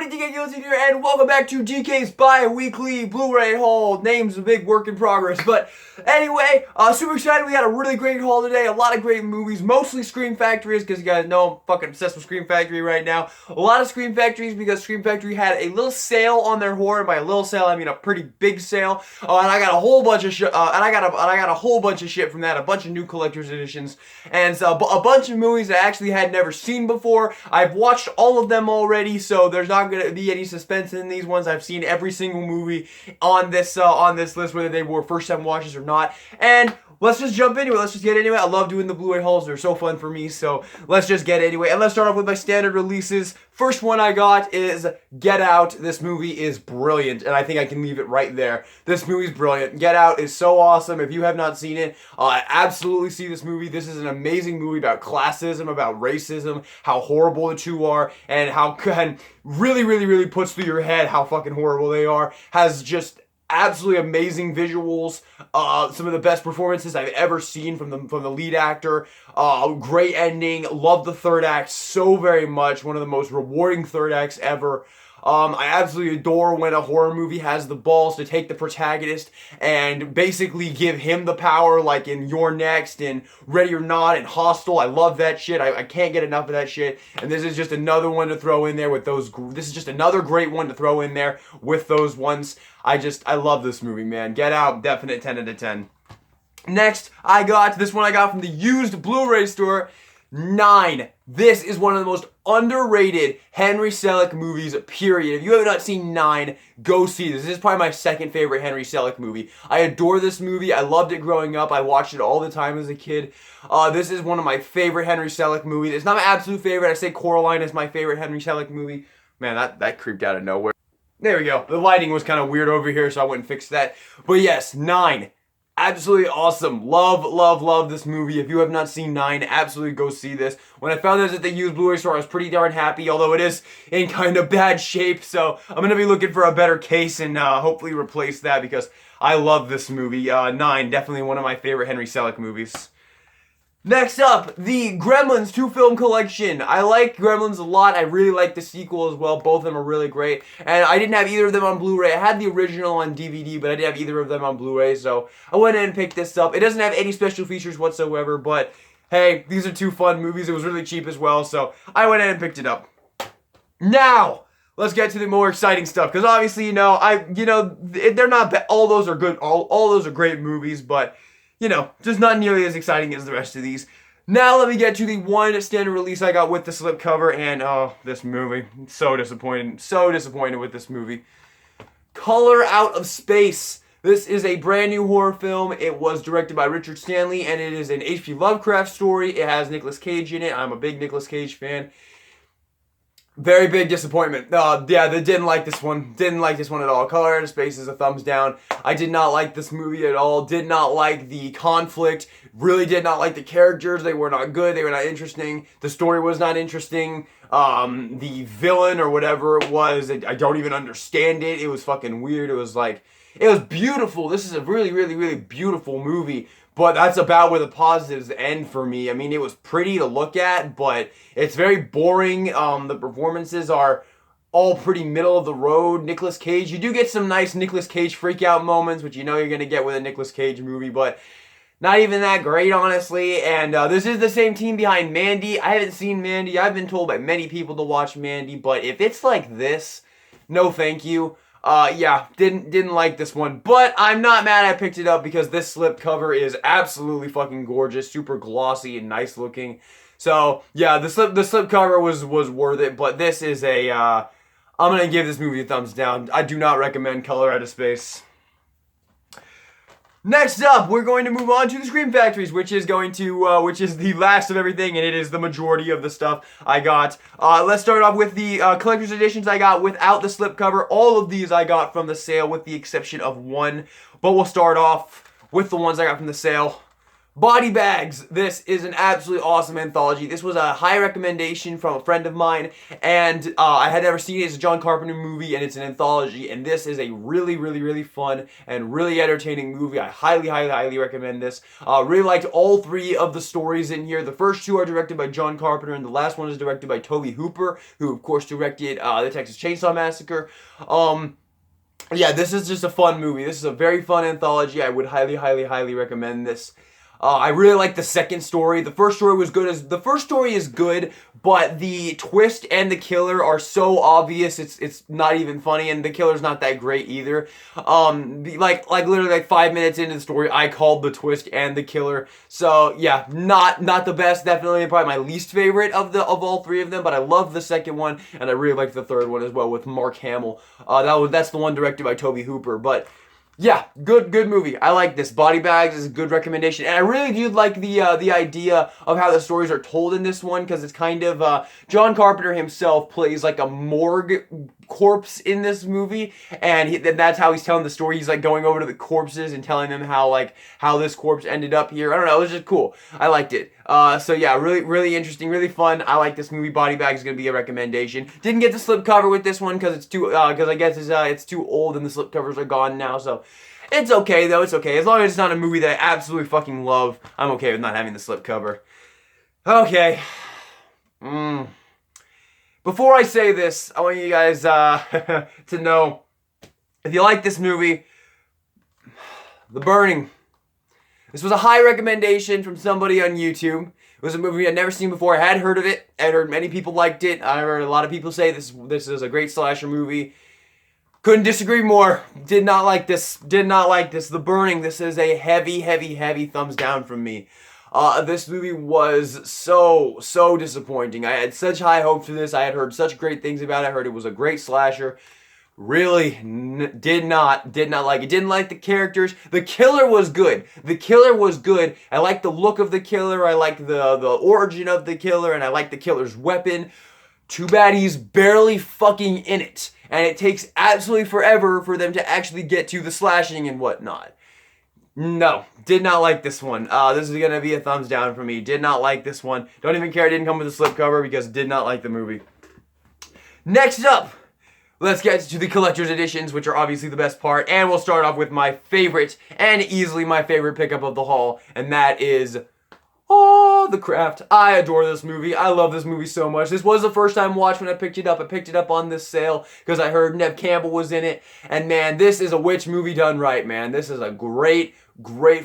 everybody, DK Guilty here, and welcome back to DK's bi-weekly Blu-ray haul. Name's a big work in progress, but anyway, super excited. We had a really great haul today, a lot of great movies, mostly Scream Factories, because you guys know I'm fucking obsessed with Scream Factory right now. A lot of Scream Factories, because Scream Factory had a little sale on their horror, and by a little sale, I mean a pretty big sale, and I got a whole bunch of shit, a whole bunch of shit from that, a bunch of new collector's editions, and so, a bunch of movies I actually had never seen before. I've watched all of them already, so there's not going to be any suspense in these ones. I've seen every single movie on this list, whether they were first-time watches or not. And let's just jump into it. Let's just get into it. I love doing the Blu-ray hauls. They're so fun for me, so let's just get into it. And let's start off with my standard releases. First one I got is Get Out. This movie is brilliant, and I think I can leave it right there. This movie's brilliant. Get Out is so awesome. If you have not seen it, absolutely see this movie. This is an amazing movie about classism, about racism, how horrible the two are, and how really puts through your head how fucking horrible they are. Has just absolutely amazing visuals, some of the best performances I've ever seen from the lead actor. Great ending. Love the third act so very much. One of the most rewarding third acts ever. I absolutely adore when a horror movie has the balls to take the protagonist and basically give him the power, like in You're Next and Ready or Not and Hostel. I love that shit. I can't get enough of that shit. And this is just another one to throw in there with those. This is just another great one to throw in there with those ones. I love this movie, man. Get Out, definite 10 out of 10. Next, this one I got from the used Blu-ray store. 9. This is one of the most underrated Henry Selick movies, period. If you have not seen 9, go see this. This is probably my second favorite Henry Selick movie. I adore this movie. I loved it growing up. I watched it all the time as a kid. This is one of my favorite Henry Selick movies. It's not my absolute favorite. I say Coraline is my favorite Henry Selick movie. Man, that creeped out of nowhere. There we go. The lighting was kind of weird over here, so I wouldn't fix that. But yes, 9. Absolutely awesome. Love this movie. If you have not seen 9, absolutely go see this. When I found this at the used Blu-ray store, I was pretty darn happy, although it is in kind of bad shape, so I'm going to be looking for a better case and hopefully replace that because I love this movie. 9, definitely one of my favorite Henry Selick movies. Next up, the Gremlins 2-film collection. I like Gremlins a lot. I really like the sequel as well. Both of them are really great. And I didn't have either of them on Blu-ray. I had the original on DVD, but I didn't have either of them on Blu-ray, so I went in and picked this up. It doesn't have any special features whatsoever, but hey, these are two fun movies. It was really cheap as well, so I went in and picked it up. Now, let's get to the more exciting stuff, because obviously, they're not bad. All those are good. All those are great movies, but just not nearly as exciting as the rest of these. Now let me get to the one standard release I got with the slipcover, and this movie. So disappointed with this movie. Color Out of Space. This is a brand new horror film. It was directed by Richard Stanley, and it is an H.P. Lovecraft story. It has Nicolas Cage in it. I'm a big Nicolas Cage fan. Very big disappointment. Yeah, they didn't like this one. Didn't like this one at all. Color Out of Space is a thumbs down. I did not like this movie at all. Did not like the conflict. Really did not like the characters. They were not good. They were not interesting. The story was not interesting. The villain or whatever it was, I don't even understand it. It was fucking weird. It was beautiful. This is a really beautiful movie. But that's about where the positives end for me. I mean, it was pretty to look at, but it's very boring. The performances are all pretty middle of the road. Nicolas Cage, you do get some nice Nicolas Cage freak-out moments, which you're going to get with a Nicolas Cage movie, but not even that great, honestly. And this is the same team behind Mandy. I haven't seen Mandy. I've been told by many people to watch Mandy, but if it's like this, no thank you. Yeah, didn't like this one, but I'm not mad I picked it up because this slip cover is absolutely fucking gorgeous, super glossy and nice looking. So, yeah, the slip cover was worth it, but this is I'm gonna give this movie a thumbs down. I do not recommend Color Out of Space. Next up, we're going to move on to the Scream Factories, which is the last of everything, and it is the majority of the stuff I got. Let's start off with the collector's editions I got without the slipcover. All of these I got from the sale with the exception of one, but we'll start off with the ones I got from the sale. Body Bags. This is an absolutely awesome anthology. This was a high recommendation from a friend of mine, and I had never seen it. It's a John Carpenter movie, and it's an anthology, and this is a really, really, really fun and really entertaining movie. I highly, highly, highly recommend this. Really liked all three of the stories in here. The first two are directed by John Carpenter, and the last one is directed by Tobe Hooper, who, of course, directed the Texas Chainsaw Massacre. Yeah, this is just a fun movie. This is a very fun anthology. I would highly, highly, highly recommend this. I really like the second story. The first story was good. The first story is good, but the twist and the killer are so obvious. It's not even funny, and the killer's not that great either. Like literally like 5 minutes into the story, I called the twist and the killer. So yeah, not the best. Definitely probably my least favorite of all three of them. But I love the second one, and I really liked the third one as well with Mark Hamill. That's the one directed by Tobe Hooper, but. Yeah, good movie. I like this. Body Bags is a good recommendation. And I really do like the idea of how the stories are told in this one, because it's kind of, John Carpenter himself plays like a morgue corpse in this movie, and that's how he's telling the story. He's like going over to the corpses and telling them how this corpse ended up here. I don't know, it was just cool. I liked it. So yeah, really interesting, really fun. I like this movie. Body Bag is gonna be a recommendation. Didn't get the slipcover with this one because I guess it's too old and the slipcovers are gone now. So it's okay though. It's okay as long as it's not a movie that I absolutely fucking love. I'm okay with not having the slipcover. Okay. Before I say this, I want you guys to know, if you like this movie, The Burning. This was a high recommendation from somebody on YouTube. It was a movie I'd never seen before. I had heard of it. I heard many people liked it. I heard a lot of people say this is a great slasher movie. Couldn't disagree more. Did not like this. Did not like this. The Burning. This is a heavy, heavy, heavy thumbs down from me. This movie was so disappointing. I had such high hopes for this. I had heard such great things about it. I heard it was a great slasher. Really did not like it. Didn't like the characters. The killer was good. The killer was good. I like the look of the killer. I like the origin of the killer, and I like the killer's weapon. Too bad he's barely fucking in it, and it takes absolutely forever for them to actually get to the slashing and whatnot. No, did not like this one. This is gonna be a thumbs down for me. Did not like this one. Don't even care it didn't come with a slipcover because did not like the movie. Next up, let's get to the collector's editions, which are obviously the best part. And we'll start off with my favorite, and easily my favorite pickup of the haul, and that is The Craft. I adore this movie. I love this movie so much. This was the first time watch when I picked it up. I picked it up on this sale because I heard Neve Campbell was in it. And man, this is a witch movie done right, man. This is a great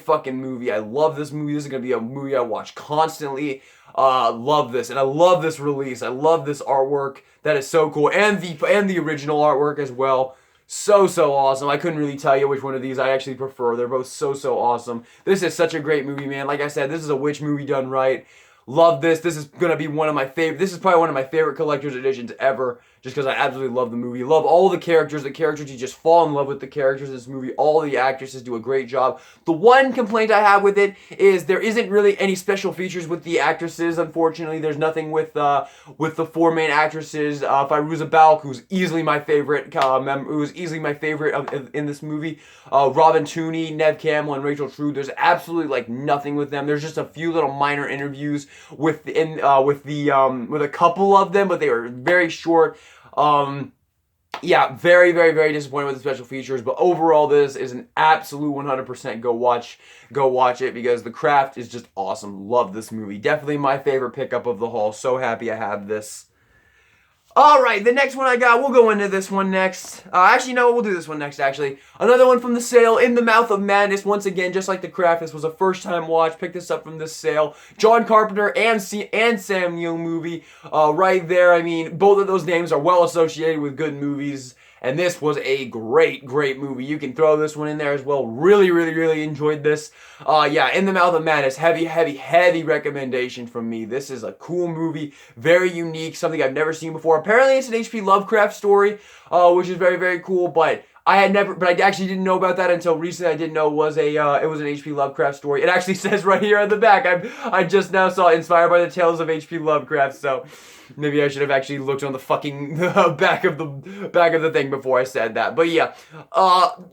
fucking movie. I love this movie. This is going to be a movie I watch constantly. Love this. And I love this release. I love this artwork. That is so cool. And the original artwork as well. So awesome. I couldn't really tell you which one of these I actually prefer. They're both so awesome. This is such a great movie, man. Like I said, this is a witch movie done right. Love this. This is going to be one of my favorite. This is probably one of my favorite collector's editions ever. Just because I absolutely love the movie. Love all the characters. The characters, you just fall in love with the characters in this movie. All the actresses do a great job. The one complaint I have with it is there isn't really any special features with the actresses. Unfortunately, there's nothing with the four main actresses. Fairuza Balk, who's easily my favorite, in this movie. Robin Tooney, Neve Campbell, and Rachel True. There's absolutely like nothing with them. There's just a few little minor interviews with a couple of them, but they were very short. Yeah, very disappointed with the special features, but overall this is an absolute 100% go watch it because The Craft is just awesome. Love this movie. Definitely my favorite pickup of the haul. So happy I have this. Alright, the next one I got, we'll go into this one next. Actually, no, we'll do this one next, actually. Another one from the sale, In the Mouth of Madness. Once again, just like The Craft, this was a first-time watch. Picked this up from this sale. John Carpenter and Sam Neill movie right there. I mean, both of those names are well associated with good movies. And this was a great movie. You can throw this one in there as well. Really enjoyed this. Yeah, In the Mouth of Madness. Heavy recommendation from me. This is a cool movie. Very unique. Something I've never seen before. Apparently, it's an H.P. Lovecraft story, which is very cool. But I had never, but I actually didn't know about that until recently. I didn't know it was an H.P. Lovecraft story. It actually says right here on the back. I just now saw inspired by the tales of H.P. Lovecraft. So maybe I should have actually looked on the fucking back of the thing before I said that. But yeah,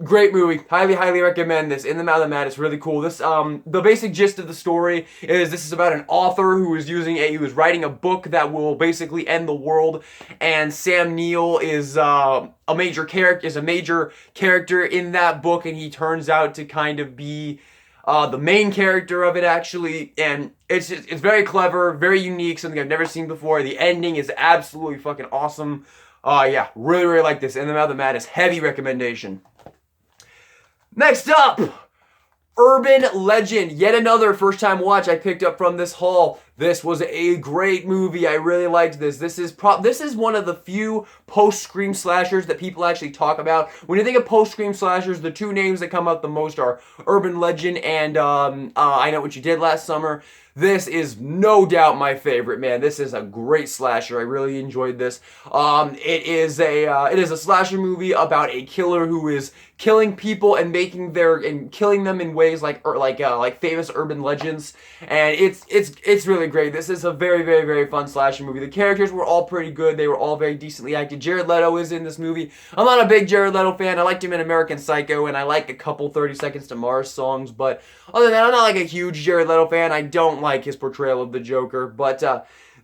great movie. Highly recommend this. In the Mouth of Madness, really cool. This the basic gist of the story is this is about an author who is writing a book that will basically end the world, and Sam Neill is a major character in that book, and he turns out to kind of be the main character of it, actually, and it's very clever, very unique, something I've never seen before. The ending is absolutely fucking awesome. Yeah, really like this. In the Mouth of Madness, heavy recommendation. Next up, Urban Legend, yet another first-time watch I picked up from this haul. This was a great movie. I really liked this. This is one of the few post-Scream slashers that people actually talk about. When you think of post-Scream slashers, the two names that come up the most are Urban Legend and I Know What You Did Last Summer. This is no doubt my favorite, man. This is a great slasher. I really enjoyed this. It is a slasher movie about a killer who is killing people and killing them in ways like famous urban legends, and it's really great. This is a very fun slasher movie. The characters were all pretty good. They were all very decently acted. Jared Leto is in this movie. I'm not a big Jared Leto fan. I liked him in American Psycho, and I like a couple 30 Seconds to Mars songs, but other than that, I'm not like a huge Jared Leto fan. I don't like his portrayal of the Joker, but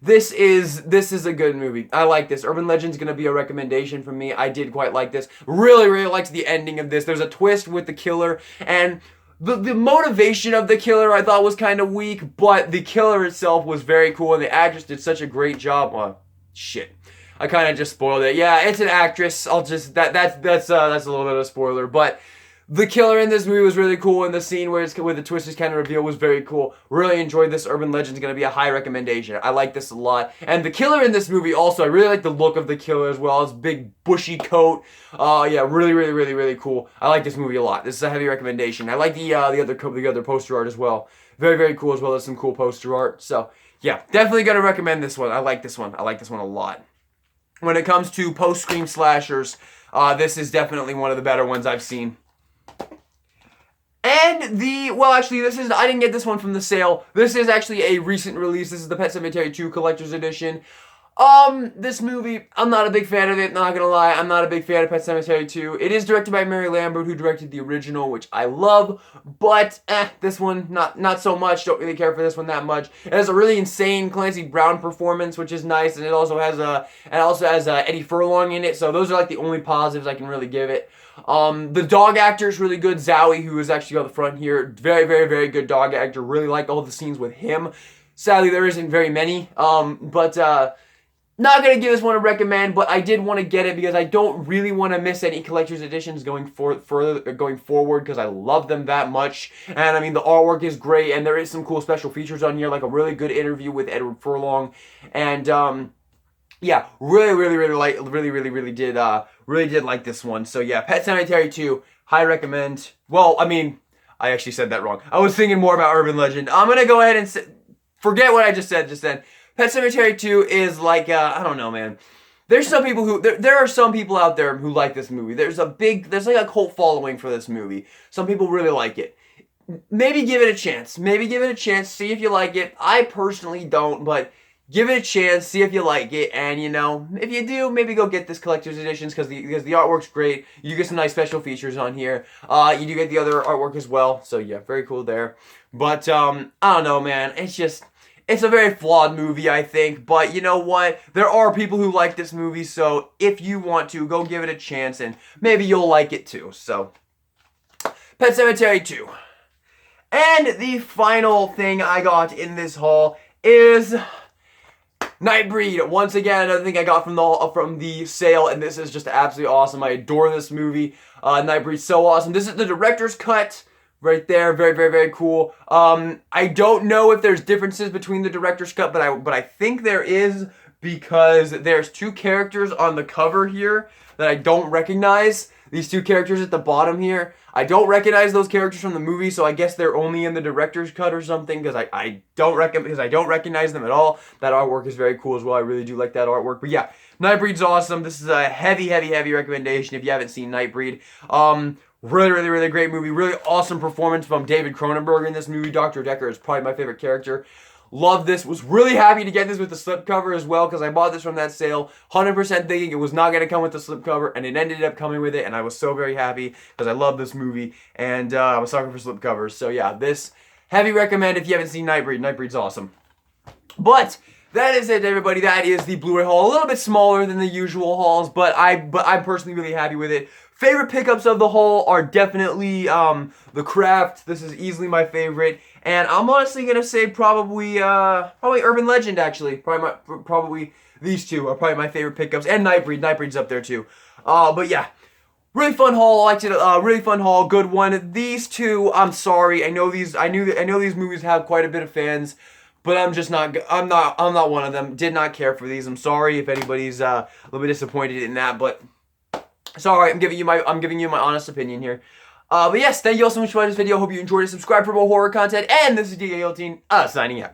this is a good movie. I like this. Urban Legend's gonna be a recommendation from me. I did quite like this. Really liked the ending of this. There's a twist with the killer, and the motivation of the killer I thought was kind of weak, but the killer itself was very cool, and the actress did such a great job. Shit. I kind of just spoiled it. Yeah, it's an actress. I'll just that's a little bit of a spoiler, but the killer in this movie was really cool, and the scene where the twist is kind of revealed was very cool. Really enjoyed this. Urban Legend's going to be a high recommendation. I like this a lot. And the killer in this movie also, I really like the look of the killer as well. His big bushy coat. Yeah, really cool. I like this movie a lot. This is a heavy recommendation. I like the other poster art as well. Very cool as well as some cool poster art. So yeah, definitely going to recommend this one. I like this one. I like this one a lot. When it comes to post-Scream slashers, this is definitely one of the better ones I've seen. And I didn't get this one from the sale. This is actually a recent release. This is the Pet Sematary 2 Collector's Edition. This movie, I'm not a big fan of it, not gonna lie. I'm not a big fan of Pet Sematary 2. It is directed by Mary Lambert, who directed the original, which I love, but, this one, not so much. Don't really care for this one that much. It has a really insane Clancy Brown performance, which is nice, and it also has Eddie Furlong in it, so those are like the only positives I can really give it. The dog actor is really good. Zowie, who is actually on the front here, very good dog actor. Really like all the scenes with him. Sadly, there isn't very many, not going to give this one a recommend, but I did want to get it because I don't really want to miss any collector's editions going forward because I love them that much. And I mean, the artwork is great, and there is some cool special features on here, like a really good interview with Edward Furlong. And yeah, really did like this one. So yeah, Pet Sematary 2, high recommend. Well, I mean, I actually said that wrong. I was thinking more about Urban Legend. I'm going to go ahead and forget what I just said just then. Pet Sematary 2 is like, I don't know, man. There's some people who, there are some people out there who like this movie. There's like a cult following for this movie. Some people really like it. Maybe give it a chance. See if you like it. I personally don't, but give it a chance, see if you like it, and, you know, if you do, maybe go get this collector's editions, because the artwork's great. You get some nice special features on here. You do get the other artwork as well, so yeah, very cool there. But, I don't know, man, it's a very flawed movie, I think, but you know what? There are people who like this movie, so if you want to, go give it a chance, and maybe you'll like it too, so. Pet Sematary 2. And the final thing I got in this haul is Nightbreed. Once again, another thing I got from the sale, and this is just absolutely awesome. I adore this movie. Nightbreed's so awesome. This is the director's cut right there. Very cool. I don't know if there's differences between the director's cut, but I think there is. because there's two characters on the cover here that I don't recognize. These two characters at the bottom here. I don't recognize those characters from the movie, so I guess they're only in the director's cut or something, because I don't recognize them at all. That artwork is very cool as well. I really do like that artwork. But yeah, Nightbreed's awesome. This is a heavy recommendation if you haven't seen Nightbreed. Really great movie. Really awesome performance from David Cronenberg in this movie. Dr. Decker is probably my favorite character. Love this. Was really happy to get this with the slipcover as well, because I bought this from that sale 100% thinking it was not going to come with the slipcover, and it ended up coming with it, and I was so very happy because I love this movie, and I'm a sucker for slipcovers. So yeah, this heavy recommend if you haven't seen Nightbreed. Nightbreed's awesome. But that is it, everybody. That is the Blu-ray haul. A little bit smaller than the usual hauls, but I'm personally really happy with it. Favorite pickups of the haul are definitely The Craft. This is easily my favorite, and I'm honestly gonna say probably Urban Legend. Actually, probably these two are probably my favorite pickups, and Nightbreed. Nightbreed's up there too. But yeah. Really fun haul. I liked it. Really fun haul. Good one. These two, I'm sorry. I know these movies have quite a bit of fans, but I'm just not. I'm not one of them. Did not care for these. I'm sorry if anybody's a little bit disappointed in that, but sorry. I'm giving you my honest opinion here. But yes, thank you all so much for watching this video. Hope you enjoyed it. Subscribe for more horror content. And this is DK18, signing out.